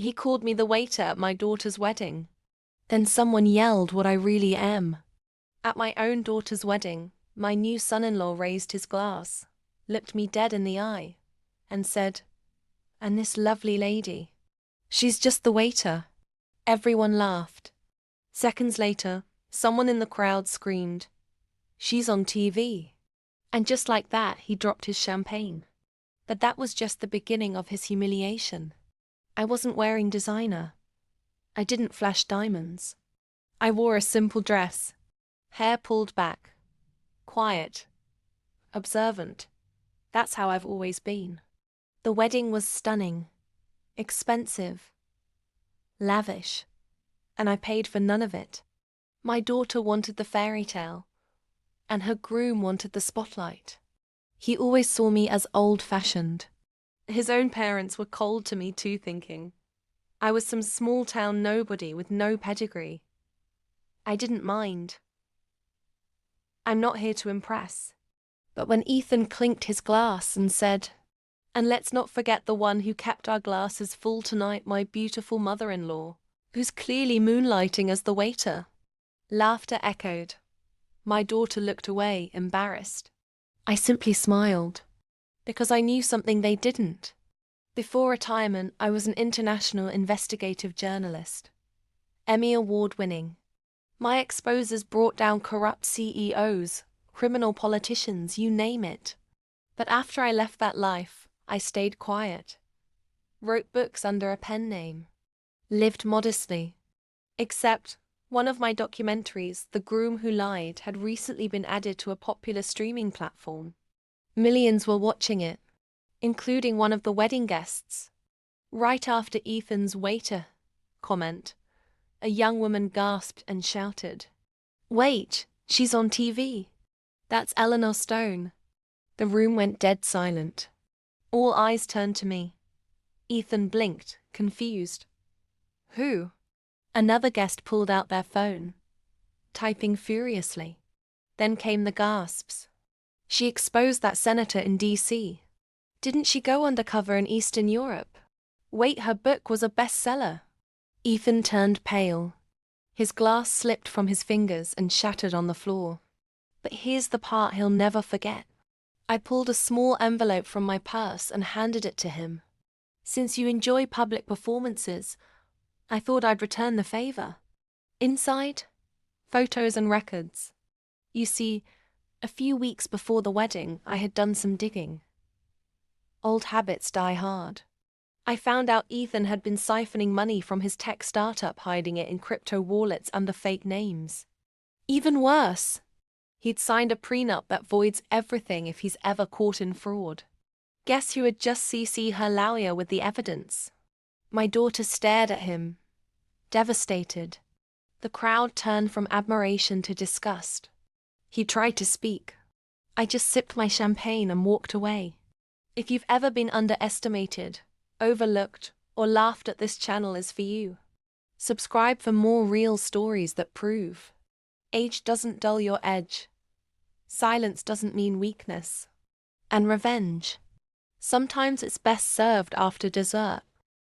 He called me the waiter at my daughter's wedding. Then someone yelled what I really am. At my own daughter's wedding, my new son-in-law raised his glass, looked me dead in the eye, and said, "And this lovely lady? She's just the waiter." Everyone laughed. Seconds later, someone in the crowd screamed, "She's on TV." And just like that, he dropped his champagne. But that was just the beginning of his humiliation. I wasn't wearing designer. I didn't flash diamonds. I wore a simple dress, hair pulled back, quiet, observant. That's how I've always been. The wedding was stunning, expensive, lavish, and I paid for none of it. My daughter wanted the fairy tale, and her groom wanted the spotlight. He always saw me as old-fashioned. His own parents were cold to me too, thinking I was some small-town nobody with no pedigree. I didn't mind. I'm not here to impress. But when Ethan clinked his glass and said, "And let's not forget the one who kept our glasses full tonight, my beautiful mother-in-law, who's clearly moonlighting as the waiter," laughter echoed. My daughter looked away, embarrassed. I simply smiled, because I knew something they didn't. Before retirement, I was an international investigative journalist, Emmy Award-winning. My exposures brought down corrupt CEOs, criminal politicians, you name it. But after I left that life, I stayed quiet, wrote books under a pen name, lived modestly. Except one of my documentaries, The Groom Who Lied, had recently been added to a popular streaming platform. Millions were watching it, including one of the wedding guests. Right after Ethan's "waiter" comment, a young woman gasped and shouted, "Wait, she's on TV. That's Eleanor Stone." The room went dead silent. All eyes turned to me. Ethan blinked, confused. "Who?" Another guest pulled out their phone, typing furiously. Then came the gasps. "She exposed that senator in D.C. Didn't she go undercover in Eastern Europe? Wait, her book was a bestseller." Ethan turned pale. His glass slipped from his fingers and shattered on the floor. But here's the part he'll never forget. I pulled a small envelope from my purse and handed it to him. "Since you enjoy public performances, I thought I'd return the favor." Inside, photos and records. You see, a few weeks before the wedding, I had done some digging. Old habits die hard. I found out Ethan had been siphoning money from his tech startup, hiding it in crypto wallets under fake names. Even worse, he'd signed a prenup that voids everything if he's ever caught in fraud. Guess who had just CC'd her lawyer with the evidence? My daughter stared at him, devastated. The crowd turned from admiration to disgust. He tried to speak. I just sipped my champagne and walked away. If you've ever been underestimated, overlooked, or laughed at, this channel is for you. Subscribe for more real stories that prove age doesn't dull your edge. Silence doesn't mean weakness. And revenge, sometimes it's best served after dessert.